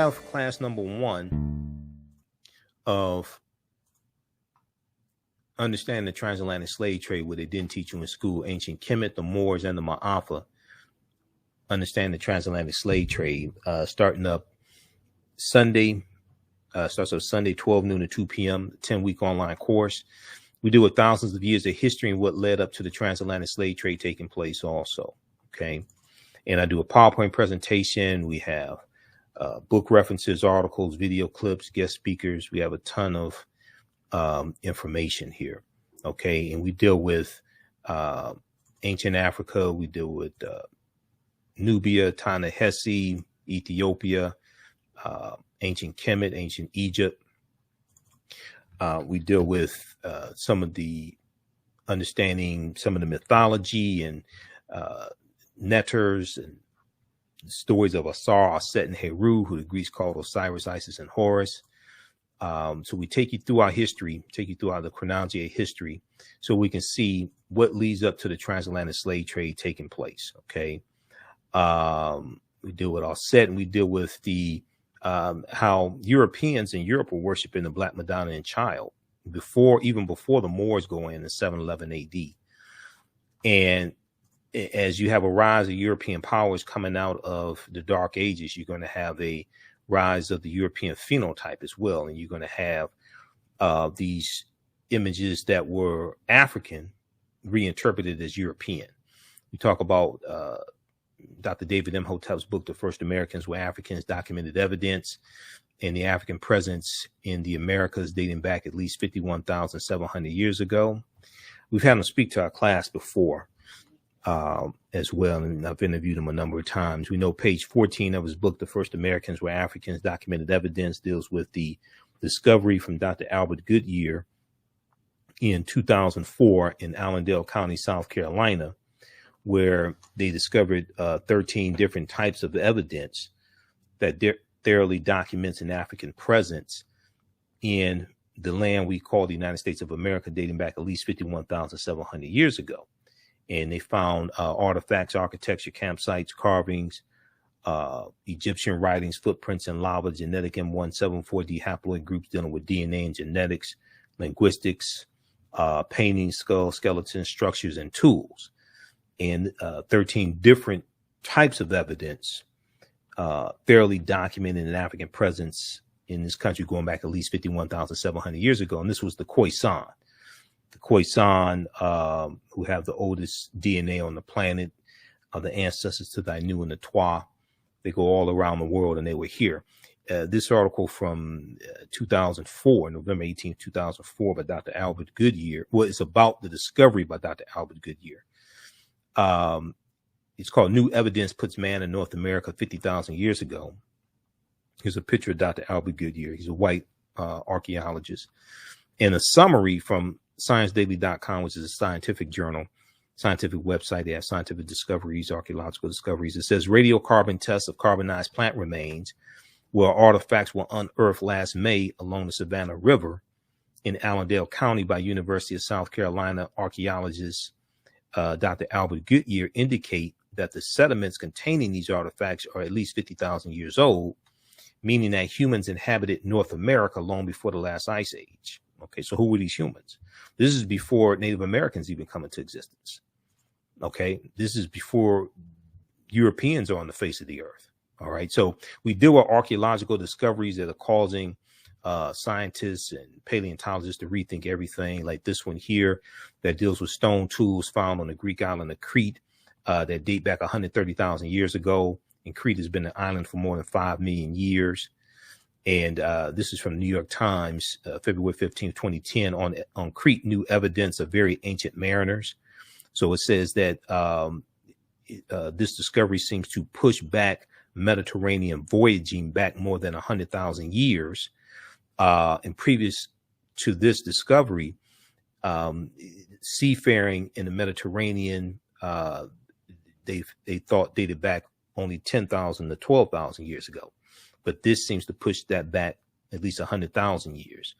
have class number 1 of understanding the transatlantic slave trade, where they didn't teach you in school, ancient Kemet, the Moors, and the Maafa. Understand the transatlantic slave trade, starting up Sunday, starts up Sunday, 12 noon to 2 p.m., 10-week online course. We deal with thousands of years of history and what led up to the transatlantic slave trade taking place also, okay? And I do a PowerPoint presentation. We have book references, articles, video clips, guest speakers. We have a ton of information here, okay? And we deal with ancient Africa. We deal with Nubia, Ta-Nehisi, Ethiopia, ancient Kemet, ancient Egypt. We deal with some of the understanding, some of the mythology and netters and stories of Asar, Aset, and Heru, who the Greeks called Osiris, Isis, and Horus. So we take you through our history, take you through the chronology of history, so we can see what leads up to the transatlantic slave trade taking place, okay? We deal with Aset, and we deal with the how Europeans in Europe were worshiping the Black Madonna and Child even before the Moors go in 711 AD. And as you have a rise of European powers coming out of the Dark Ages, you're going to have a rise of the European phenotype as well. And you're going to have these images that were African reinterpreted as European. We talk about Dr. David Imhotep's book, The First Americans Were Africans, Documented Evidence, and the African presence in the Americas dating back at least 51,700 years ago. We've had him speak to our class before as well, and I've interviewed him a number of times. We know page 14 of his book, The First Americans Were Africans, Documented Evidence, deals with the discovery from Dr. Albert Goodyear in 2004 in Allendale County, South Carolina, where they discovered 13 different types of evidence that thoroughly documents an African presence in the land we call the United States of America, dating back at least 51,700 years ago. And they found artifacts, architecture, campsites, carvings, Egyptian writings, footprints in lava, genetic M174D haploid groups dealing with DNA and genetics, linguistics, paintings, skulls, skeletons, structures, and tools. And 13 different types of evidence fairly documented an African presence in this country going back at least 51,700 years ago. And this was the Khoisan. The Khoisan, who have the oldest DNA on the planet, are the ancestors to the Ainu and the Twa. They go all around the world, and they were here. This article from 2004, November 18, 2004, by Dr. Albert Goodyear, well, it's about the discovery by Dr. Albert Goodyear. It's called New Evidence Puts Man in North America 50,000 Years Ago. Here's a picture of Dr. Albert Goodyear. He's a white archaeologist. And a summary from ScienceDaily.com, which is a scientific journal, scientific website. They have scientific discoveries, archaeological discoveries. It says radiocarbon tests of carbonized plant remains, where artifacts were unearthed last May along the Savannah River in Allendale County by University of South Carolina archaeologist Dr. Albert Goodyear, indicate that the sediments containing these artifacts are at least 50,000 years old, meaning that humans inhabited North America long before the last ice age. Okay, so who were these humans? This is before Native Americans even come into existence. Okay, this is before Europeans are on the face of the earth. All right, so we deal with archaeological discoveries that are causing scientists and paleontologists to rethink everything, like this one here that deals with stone tools found on the Greek island of Crete that date back 130,000 years ago. And Crete has been an island for more than 5 million years. And this is from the New York Times, February 15, 2010, on Crete, new evidence of very ancient mariners. So it says that this discovery seems to push back Mediterranean voyaging back more than 100,000 years. And previous to this discovery, seafaring in the Mediterranean, they thought dated back only 10,000 to 12,000 years ago. But this seems to push that back at least 100,000 years.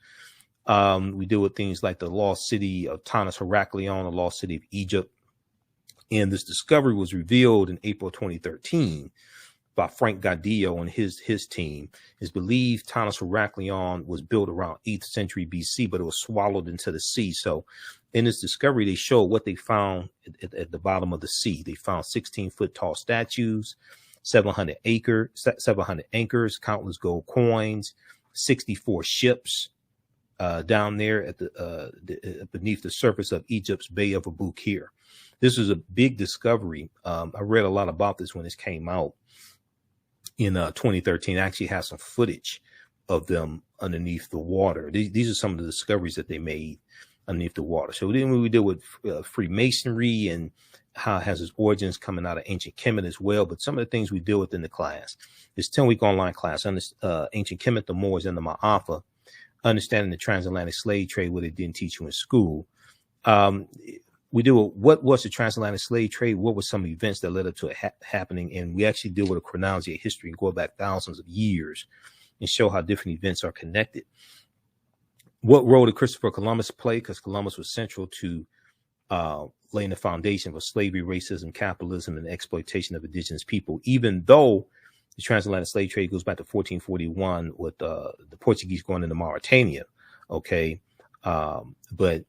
We deal with things like the lost city of Tanis Heraklion, the lost city of Egypt. And this discovery was revealed in April 2013 by Frank Gaudio and his team. It's believed Tanis Heraklion was built around 8th century BC, but it was swallowed into the sea. So in this discovery, they showed what they found at the bottom of the sea. They found 16-foot tall statues, 700 anchors, countless gold coins, 64 ships down there at beneath the surface of Egypt's Bay of Aboukir. This was a big discovery. I read a lot about this when this came out in 2013. I actually have some footage of them underneath the water. These are some of the discoveries that they made underneath the water. So then we deal with Freemasonry and how it has its origins coming out of ancient Kemet as well. But some of the things we deal with in the class, this 10-week online class, ancient Kemet, the Moors, and the Maafa, understanding the transatlantic slave trade, what they didn't teach you in school. We deal with what was the transatlantic slave trade, what were some events that led up to it happening, and we actually deal with a chronology of history and go back thousands of years and show how different events are connected. What role did Christopher Columbus play? Because Columbus was central to laying the foundation for slavery, racism, capitalism, and exploitation of indigenous people, even though the transatlantic slave trade goes back to 1441 with the Portuguese going into Mauritania. Okay. But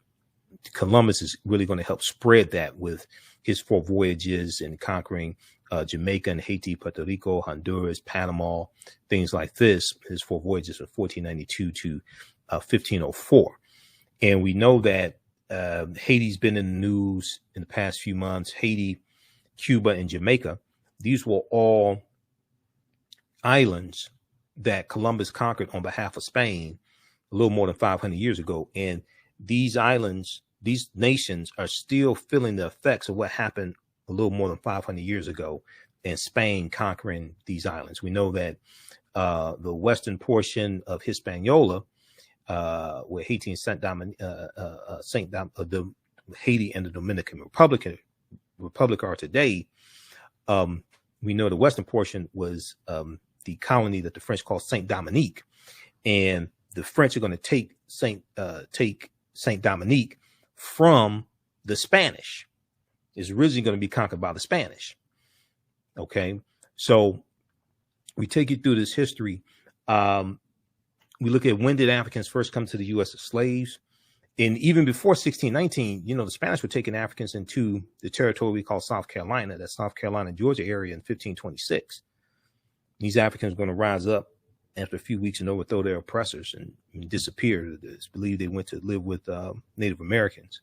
Columbus is really going to help spread that with his 4 voyages and conquering Jamaica and Haiti, Puerto Rico, Honduras, Panama, things like this. His 4 voyages from 1492 to 1504. And we know that Haiti's been in the news in the past few months. Haiti, Cuba, and Jamaica. These were all islands that Columbus conquered on behalf of Spain a little more than 500 years ago. And these islands, these nations are still feeling the effects of what happened a little more than 500 years ago and Spain conquering these islands. We know that the western portion of Hispaniola, where Haiti and Haiti and the Dominican Republic are today, we know the western portion was the colony that the French call Saint Dominique, and the French are going to take Saint Dominique from the Spanish. It's originally going to be conquered by the Spanish. Okay, so we take you through this history. We look at when did Africans first come to the U.S. as slaves, and even before 1619, the Spanish were taking Africans into the territory we call South Carolina, that South Carolina, Georgia area in 1526. These Africans are going to rise up after a few weeks and overthrow their oppressors and disappear. It's believed they went to live with Native Americans.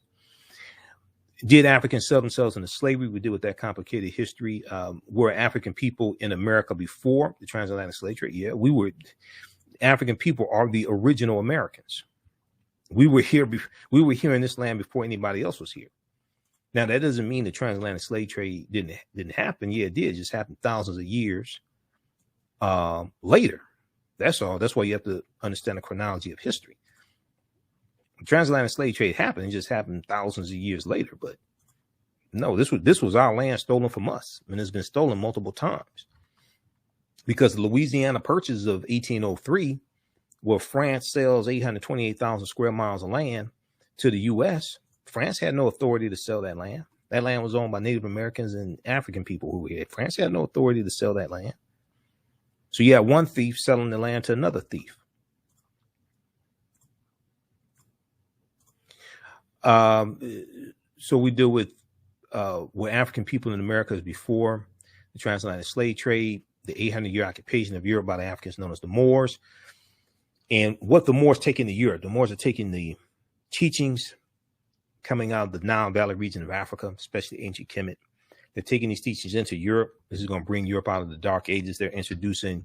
Did Africans sell themselves into slavery? We deal with that complicated history. Were African people in America before the transatlantic slave trade? Yeah, we were. African people are the original Americans. We were here. We were here in this land before anybody else was here. Now that doesn't mean the transatlantic slave trade didn't happen. Yeah, it did. It just happened thousands of years later. That's all. That's why you have to understand the chronology of history. The transatlantic slave trade happened. It just happened thousands of years later. But no, this was our land stolen from us, and it's been stolen multiple times. Because the Louisiana Purchase of 1803, where France sells 828,000 square miles of land to the U.S., France had no authority to sell that land. That land was owned by Native Americans and African people who were here. France had no authority to sell that land. So you had one thief selling the land to another thief. So we deal with where African people in America is before the transatlantic slave trade, the 800-year occupation of Europe by the Africans known as the Moors. And what the Moors take into Europe, the Moors are taking the teachings coming out of the Nile Valley region of Africa, especially ancient Kemet. They're taking these teachings into Europe. This is going to bring Europe out of the Dark Ages. They're introducing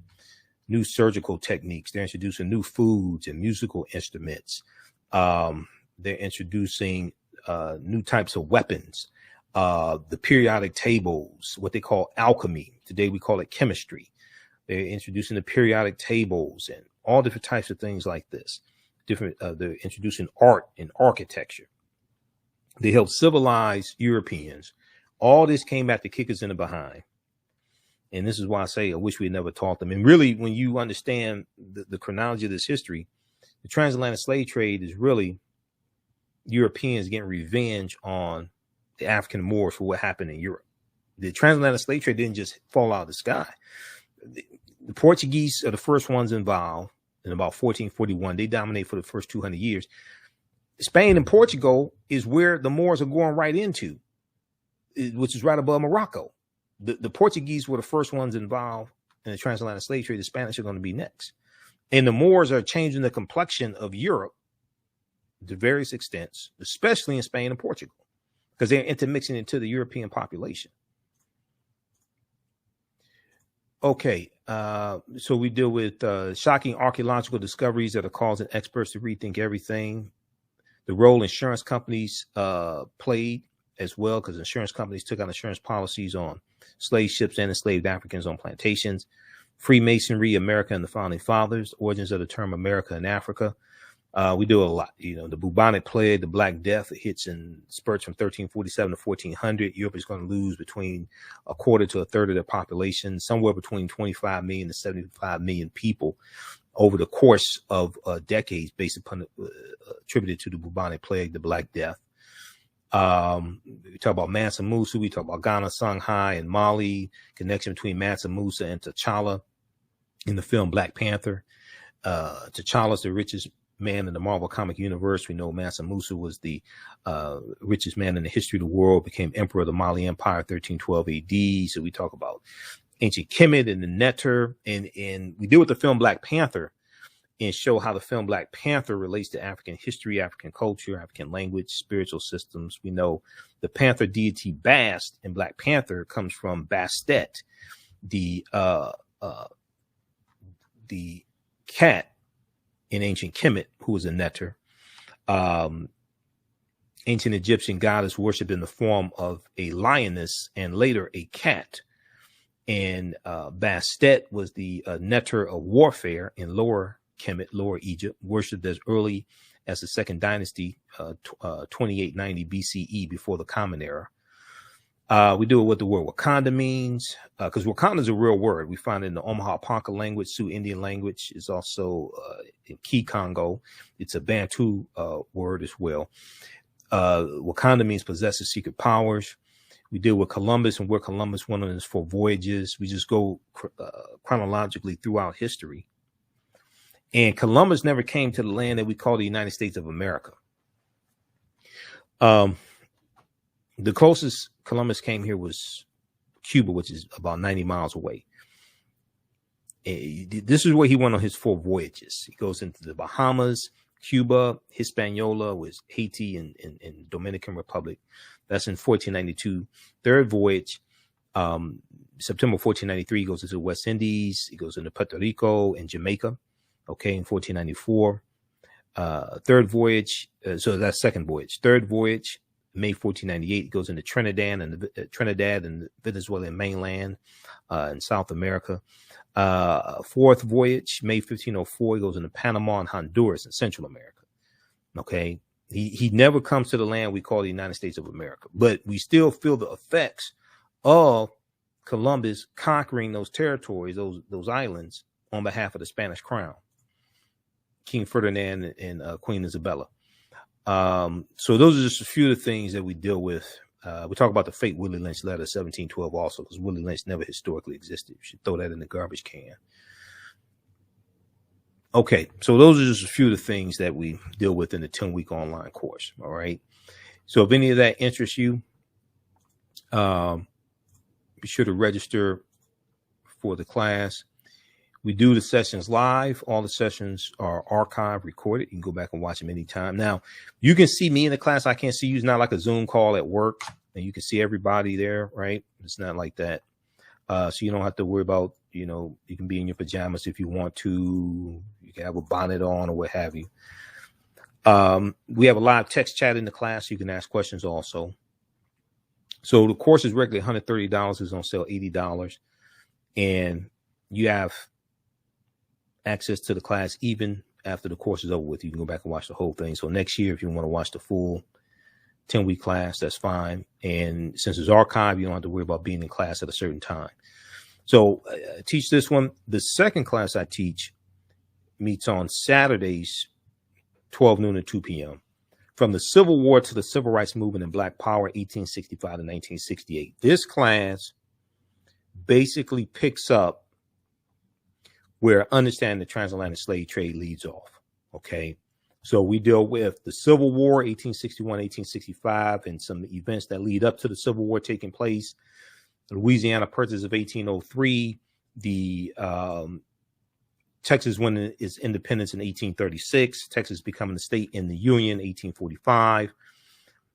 new surgical techniques. They're introducing new foods and musical instruments. They're introducing new types of weapons, the periodic tables, what they call alchemy. Today we call it chemistry. They're introducing the periodic tables and all different types of things like this. They're introducing art and architecture. They help civilize Europeans. All this came back to kick us in the behind. And this is why I say I wish we had never taught them. And really, when you understand the chronology of this history, the transatlantic slave trade is really Europeans getting revenge on the African Moors for what happened in Europe. The transatlantic slave trade didn't just fall out of the sky. The Portuguese are the first ones involved in about 1441. They dominate for the first 200 years. Spain and Portugal is where the Moors are going right into, which is right above Morocco. The Portuguese were the first ones involved in the transatlantic slave trade. The Spanish are going to be next. And the Moors are changing the complexion of Europe to various extents, especially in Spain and Portugal, because they're intermixing into the European population. Okay, so we deal with shocking archaeological discoveries that are causing experts to rethink everything. The role insurance companies played as well, because insurance companies took out insurance policies on slave ships and enslaved Africans on plantations. Freemasonry, America and the Founding Fathers, origins of the term America and Africa. We do a lot, the bubonic plague, the Black Death, it hits in spurts from 1347 to 1400. Europe is going to lose between a quarter to a third of their population, somewhere between 25 million to 75 million people over the course of decades, based upon attributed to the bubonic plague, the Black Death. We talk about Mansa Musa, we talk about Ghana, Songhai, and Mali, connection between Mansa Musa and T'Challa in the film Black Panther. T'Challa is the richest man in the Marvel comic universe. We know Mansa Musa was the richest man in the history of the world, became emperor of the Mali Empire, 1312 AD. So we talk about ancient Kemet and the Neter, and we deal with the film Black Panther and show how the film Black Panther relates to African history, African culture, African language, spiritual systems. We know the Panther deity Bast in Black Panther comes from Bastet, the cat in ancient Kemet, who was a Neter. Ancient Egyptian goddess worshipped in the form of a lioness and later a cat. And Bastet was the Neter of warfare in Lower Kemet, Lower Egypt, worshipped as early as the Second Dynasty, 2890 BCE, before the Common Era. We do it what the word Wakanda means, because Wakanda is a real word. We find it in the Omaha Ponca language, Sioux Indian language. Is also in Key Congo. It's a Bantu word as well. Wakanda means possesses secret powers. We deal with Columbus and where Columbus went on his 4 voyages. We just go chronologically throughout history. And Columbus never came to the land that we call the United States of America. The closest Columbus came here was Cuba, which is about 90 miles away. This is where he went on his 4 voyages. He goes into the Bahamas, Cuba, Hispaniola, was Haiti and Dominican Republic. That's in 1492. 3rd voyage, September 1493, he goes into the West Indies. He goes into Puerto Rico and Jamaica. Okay, in 1494. 3rd voyage, so that's 2nd voyage. 3rd voyage, May 1498, he goes into Trinidad and the Venezuelan mainland in South America. 4th voyage, May 1504, he goes into Panama and Honduras in Central America. Okay, he never comes to the land we call the United States of America, but we still feel the effects of Columbus conquering those territories, those islands, on behalf of the Spanish crown, King Ferdinand and Queen Isabella. So those are just a few of the things that we deal with. We talk about the fake Willie Lynch letter, 1712, also, because Willie Lynch never historically existed. You should throw that in the garbage can. Okay, so those are just a few of the things that we deal with in the 10-week online course. All right. So if any of that interests you, be sure to register for the class. We do the sessions live. All the sessions are archived, recorded. You can go back and watch them anytime. Now, you can see me in the class. I can't see you. It's not like a Zoom call at work, and you can see everybody there, right? It's not like that. So you don't have to worry about, you can be in your pajamas if you want to. You can have a bonnet on or what have you. We have a live text chat in the class. You can ask questions also. So the course is regularly $130. It's on sale $80. And you have access to the class even after the course is over with. You can go back and watch the whole thing. So next year, if you want to watch the full 10-week class, that's fine. And since it's archived, you don't have to worry about being in class at a certain time. So I teach this one. The second class I teach meets on Saturdays, 12 noon to 2 p.m. From the Civil War to the Civil Rights Movement and Black Power, 1865 to 1968. This class basically picks up where understanding the transatlantic slave trade leads off. Okay. So we deal with the Civil War, 1861, 1865, and some events that lead up to the Civil War taking place. The Louisiana Purchase of 1803, the Texas winning its independence in 1836, Texas becoming a state in the Union, 1845,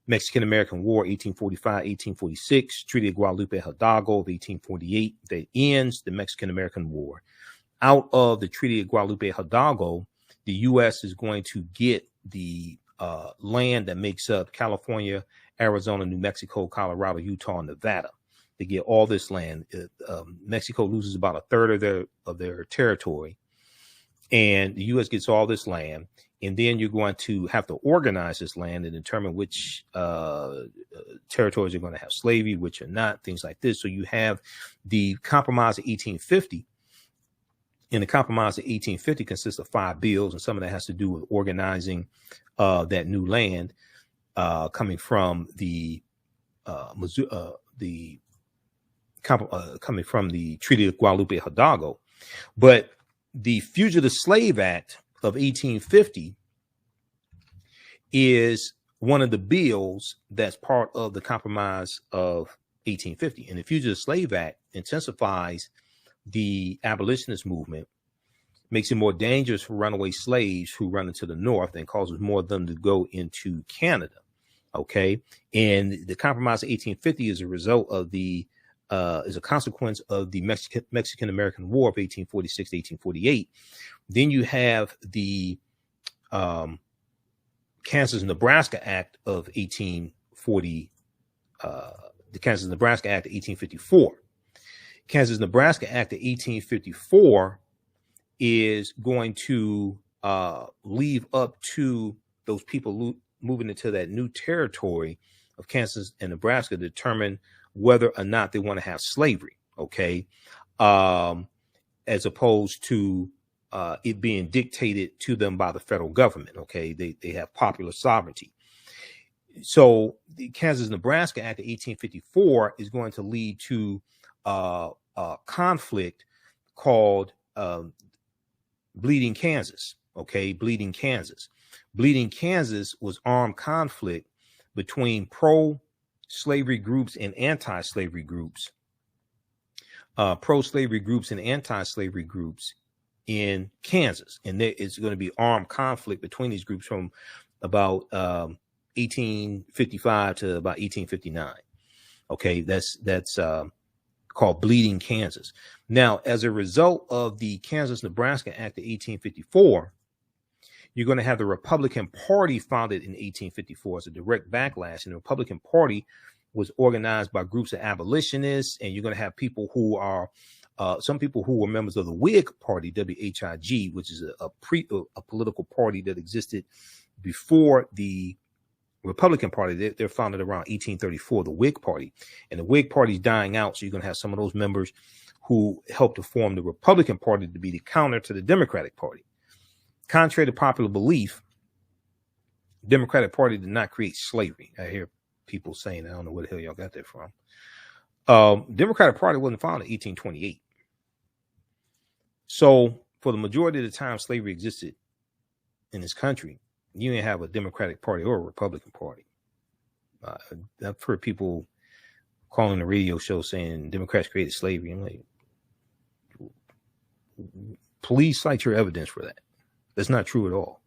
Mexican-American War, 1845, 1846, Treaty of Guadalupe Hidalgo of 1848, that ends the Mexican-American War. Out of the Treaty of Guadalupe Hidalgo, the U.S. is going to get the land that makes up California, Arizona, New Mexico, Colorado, Utah, and Nevada. They get all this land. Mexico loses about a third of their territory, and the U.S. gets all this land. And then you're going to have to organize this land and determine which territories are going to have slavery, which are not, things like this. So you have the Compromise of 1850. And the Compromise of 1850 consists of 5 bills, and some of that has to do with organizing that new land coming from the Treaty of Guadalupe Hidalgo. But the Fugitive Slave Act of 1850 is one of the bills that's part of the Compromise of 1850. And the Fugitive Slave Act intensifies the abolitionist movement, makes it more dangerous for runaway slaves who run into the North, and causes more of them to go into Canada. Okay. And the Compromise of 1850 is a result of is a consequence of the Mexican-American War of 1846 to 1848. Then you have the Kansas-Nebraska Act of 1840, the Kansas-Nebraska Act of 1854. Kansas-Nebraska Act of 1854 is going to leave up to those people moving into that new territory of Kansas and Nebraska to determine whether or not they want to have slavery, okay, as opposed to it being dictated to them by the federal government, okay? They have popular sovereignty. So the Kansas-Nebraska Act of 1854 is going to lead to a conflict called Bleeding Kansas, okay? Bleeding Kansas. Bleeding Kansas was armed conflict between pro-slavery groups and anti-slavery groups, pro-slavery groups and anti-slavery groups in Kansas. And there is going to be armed conflict between these groups from about 1855 to about 1859. Okay, that's called Bleeding Kansas. Now, as a result of the Kansas-Nebraska Act of 1854, you're going to have the Republican Party founded in 1854 as a direct backlash. And the Republican Party was organized by groups of abolitionists. And you're going to have people who are, some people who were members of the Whig Party, WHIG, which is a political party that existed before the Republican Party. They're founded around 1834, the Whig Party. And the Whig Party is dying out. So you're going to have some of those members who helped to form the Republican Party to be the counter to the Democratic Party. Contrary to popular belief, the Democratic Party did not create slavery. I hear people saying, I don't know where the hell y'all got that from. Democratic Party wasn't founded in 1828. So for the majority of the time slavery existed in this country, you didn't have a Democratic Party or a Republican Party. I've heard people calling the radio show saying Democrats created slavery. I'm like, please cite your evidence for that. That's not true at all.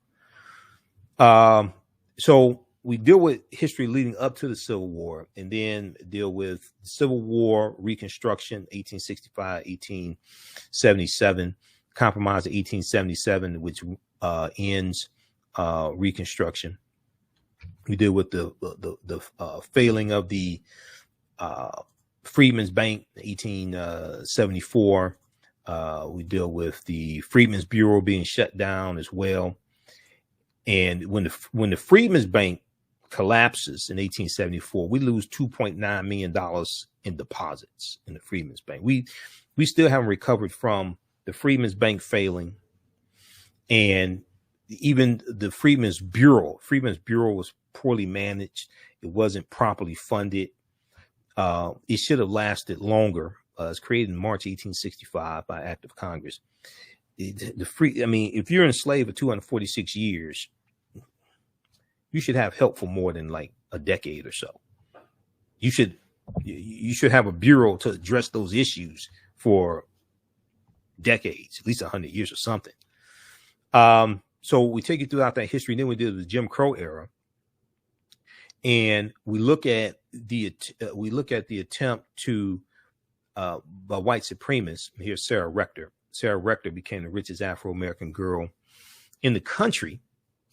So we deal with history leading up to the Civil War, and then deal with Civil War, Reconstruction, 1865, 1877, Compromise of 1877, which ends Reconstruction. We deal with the failing of the Freedmen's Bank, 1874. We deal with the Freedmen's Bureau being shut down as well. And when the Freedmen's Bank collapses in 1874, we lose $2.9 million in deposits in the Freedmen's Bank. We still haven't recovered from the Freedmen's Bank failing, and even the Freedmen's Bureau. Freedmen's Bureau was poorly managed. It wasn't properly funded. It should have lasted longer. It was created in March 1865 by Act of Congress. the free. I mean, if you're enslaved for 246 years, you should have help for more than like a decade or so. You should have a bureau to address those issues for decades, at least 100 years or something. So we take you throughout that history. Then we did the Jim Crow era, and we look at the attempt to by white supremacists. Here's Sarah Rector. Sarah Rector became the richest Afro-American girl in the country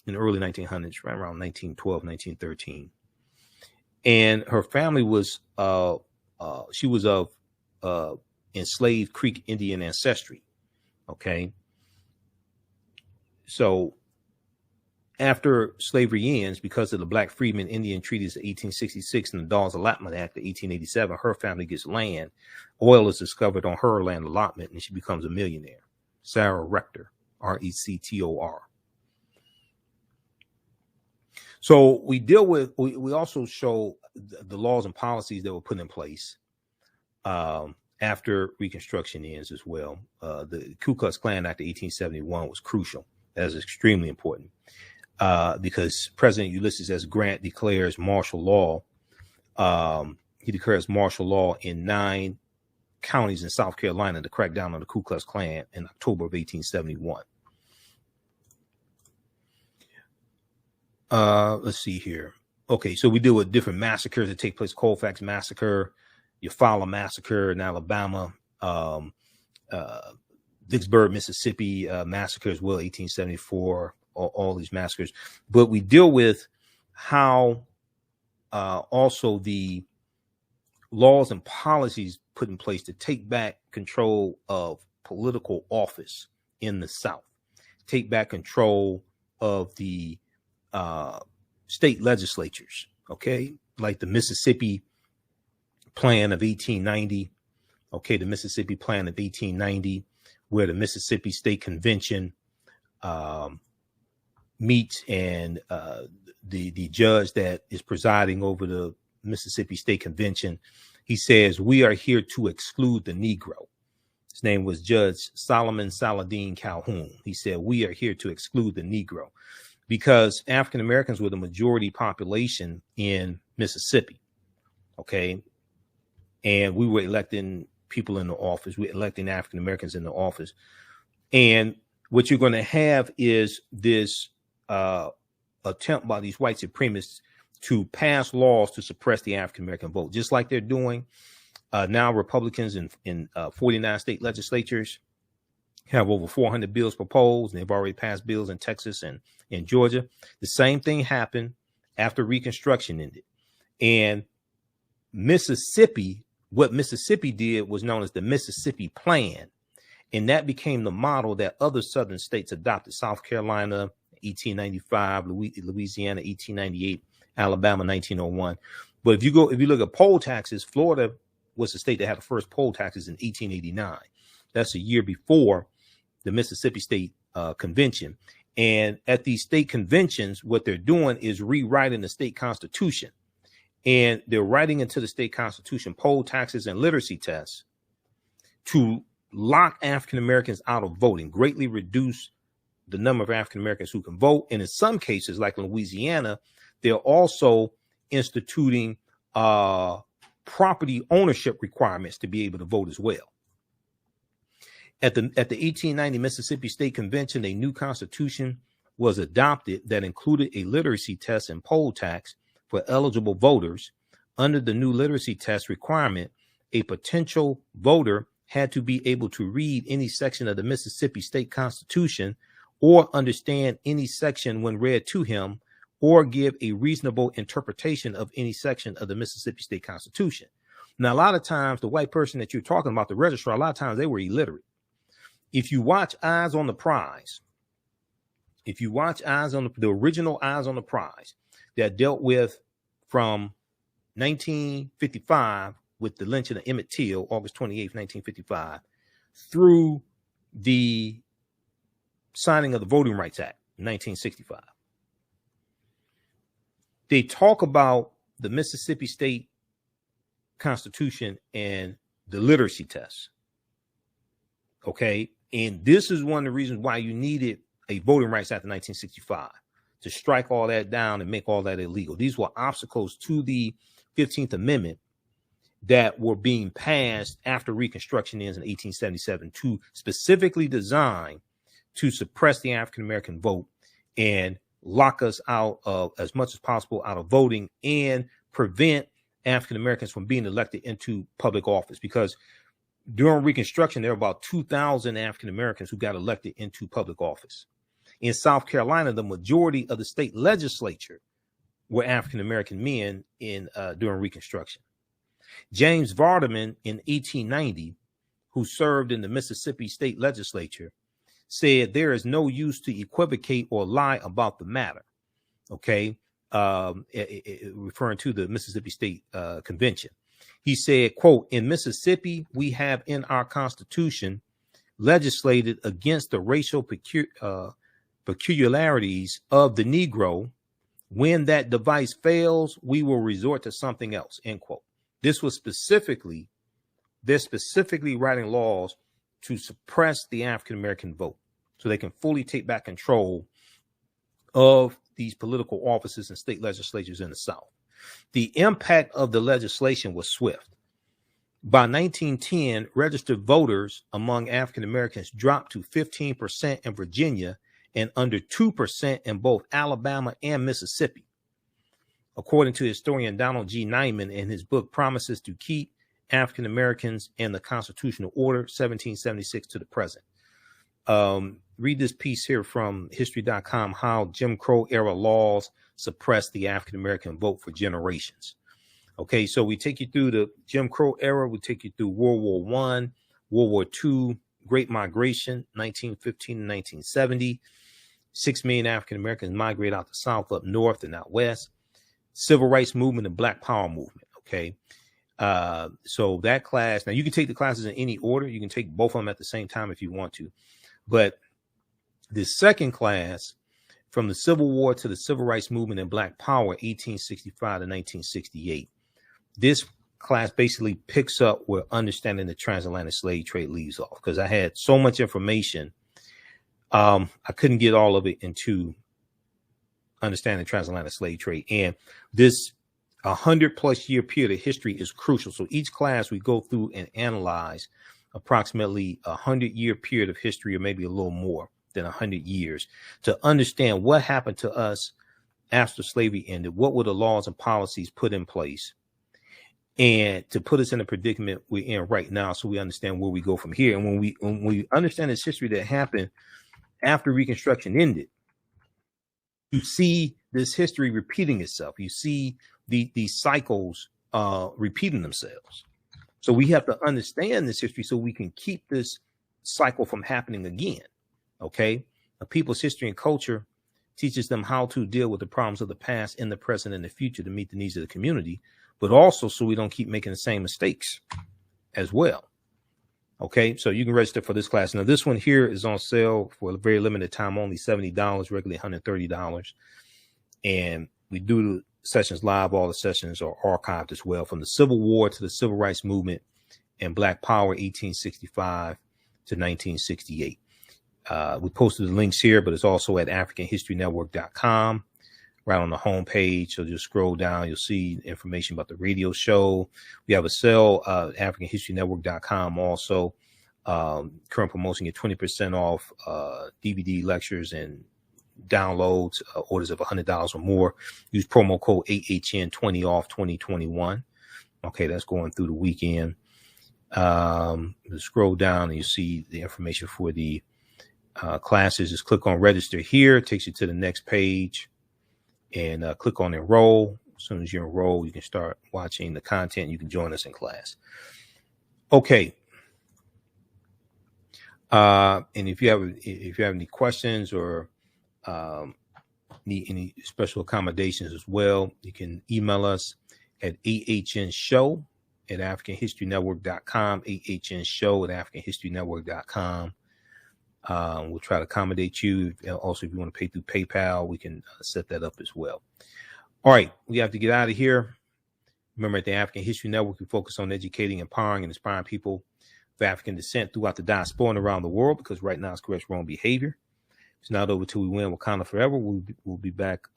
in the early 1900s, right around 1912, 1913. And her family was she was of enslaved Creek Indian ancestry. Okay. So after slavery ends, because of the Black Freedmen Indian Treaties of 1866 and the Dawes Allotment Act of 1887, her family gets land. Oil is discovered on her land allotment, and she becomes a millionaire. Sarah Rector, R-E-C-T-O-R. So we deal with, we also show the laws and policies that were put in place after Reconstruction ends as well. The Ku Klux Klan Act of 1871 was crucial. That is extremely important because President Ulysses S. Grant declares martial law. He declares martial law in 9 counties in South Carolina to crack down on the Ku Klux Klan in October of 1871. Let's see here. Okay, so we deal with different massacres that take place. Colfax Massacre, Eufaula Massacre in Alabama, Vicksburg, Mississippi massacre as well, 1874, all these massacres. But we deal with how also the laws and policies put in place to take back control of political office in the South, take back control of the state legislatures, okay, like the Mississippi Plan of 1890, okay, the Mississippi Plan of 1890, where the Mississippi State Convention meets, and the judge that is presiding over the Mississippi State Convention, he says, we are here to exclude the Negro. His name was Judge Solomon Saladin Calhoun. He said, we are here to exclude the Negro, because African Americans were the majority population in Mississippi. Okay. And we were electing people in the office. We're electing African Americans in the office. And what you're going to have is this attempt by these white supremacists to pass laws to suppress the African American vote, just like they're doing now. Republicans in 49 state legislatures have over 400 bills proposed, and they've already passed bills in Texas and in Georgia. The same thing happened after Reconstruction ended. And Mississippi, what Mississippi did was known as the Mississippi Plan. And that became the model that other southern states adopted. South Carolina, 1895, Louisiana, 1898, Alabama, 1901. But if you look at poll taxes, Florida was the state that had the first poll taxes in 1889. That's a year before the Mississippi State Convention. And at these state conventions, what they're doing is rewriting the state constitution. And they're writing into the state constitution poll taxes and literacy tests to lock African Americans out of voting, greatly reduce the number of African Americans who can vote. And in some cases, like in Louisiana, they're also instituting property ownership requirements to be able to vote as well. At the 1890 Mississippi State Convention, a new constitution was adopted that included a literacy test and poll tax for eligible voters. Under the new literacy test requirement, a potential voter had to be able to read any section of the Mississippi State Constitution or understand any section when read to him, or give a reasonable interpretation of any section of the Mississippi State Constitution. Now, a lot of times, the white person that you're talking about, the registrar, a lot of times they were illiterate. If you watch Eyes on the Prize, if you watch the original Eyes on the Prize that dealt with from 1955 with the lynching of Emmett Till, August 28th, 1955, through the signing of the Voting Rights Act, 1965. They talk about the Mississippi State Constitution and the literacy tests. Okay. And this is one of the reasons why you needed a Voting Rights Act of 1965 to strike all that down and make all that illegal. These were obstacles to the 15th Amendment that were being passed after Reconstruction ends in 1877 to specifically design to suppress the African-American vote and lock us out of, as much as possible, out of voting and prevent African-Americans from being elected into public office. Because during Reconstruction, there were about 2,000 African-Americans who got elected into public office. In South Carolina, the majority of the state legislature were African-American men during Reconstruction. James Vardaman in 1890, who served in the Mississippi state legislature, said there is no use to equivocate or lie about the matter. Okay. Referring to the Mississippi State Convention. He said, quote, in Mississippi, we have in our Constitution legislated against the racial peculiarities of the Negro. When that device fails, we will resort to something else, end quote. This was they're specifically writing laws to suppress the African-American vote so they can fully take back control of these political offices and state legislatures in the South. The impact of the legislation was swift. By 1910, registered voters among African Americans dropped to 15% in Virginia and under 2% in both Alabama and Mississippi. According to historian Donald G. Nyman in his book Promises to Keep African Americans and the Constitutional Order, 1776 to the present. Read this piece here from history.com, how Jim Crow era laws suppressed the African American vote for generations. Okay, so we take you through the Jim Crow era, we take you through World War I, World War II, Great Migration, 1915 to 1970. 6 million African Americans migrate out the South, up north and out west. Civil rights movement and Black Power movement. Okay, so that class, now you can take the classes in any order. You can take both of them at the same time if you want to. But the second class, from the Civil War to the Civil Rights Movement and Black Power, 1865 to 1968, this class basically picks up where understanding the transatlantic slave trade leaves off, because I had so much information, I couldn't get all of it into understanding transatlantic slave trade. And this 100+ year period of history is crucial. So each class we go through and analyze approximately 100-year period of history, or maybe a little more than 100 years, to understand what happened to us after slavery ended. What were the laws and policies put in place, and to put us in the predicament we're in right now, so we understand where we go from here. And when we understand this history that happened after Reconstruction ended, you see this history repeating itself. You see these cycles repeating themselves. So we have to understand this history so we can keep this cycle from happening again. Okay, a people's history and culture teaches them how to deal with the problems of the past, in the present, and the future to meet the needs of the community, but also so we don't keep making the same mistakes as well. Okay, so you can register for this class. Now, this one here is on sale for a very limited time, only $70, regularly $130. And we do the sessions live. All the sessions are archived as well, from the Civil War to the Civil Rights Movement and Black Power, 1865 to 1968. We posted the links here, but it's also at AfricanHistoryNetwork.com, right on the homepage. So just scroll down, you'll see information about the radio show. We have a sale, AfricanHistoryNetwork.com also. Current promotion, get 20% off DVD lectures and downloads, orders of $100 or more. Use promo code AHN20 off 2021. Okay, that's going through the weekend. Scroll down and you see the information for the classes. Just click on register here. It takes you to the next page, and click on enroll. As soon as you enroll, you can start watching the content. You can join us in class. Okay. And if you have any questions or need any special accommodations as well, you can email us at ahnshow@AfricanHistoryNetwork.com, ahnshow@AfricanHistoryNetwork.com. We'll try to accommodate you. Also, if you want to pay through PayPal, we can set that up as well. All right, we have to get out of here. Remember, at the African History Network, we focus on educating, empowering, and inspiring people of African descent throughout the diaspora and around the world, because right now it's correct wrong behavior. It's not over till we win Wakanda forever. We'll be back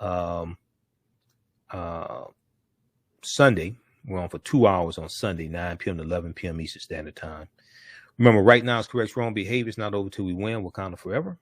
Sunday. We're on for 2 hours on Sunday, 9 p.m. to 11 p.m. Eastern Standard Time. Remember, right now it's correct wrong behavior. It's not over till we win Wakanda forever.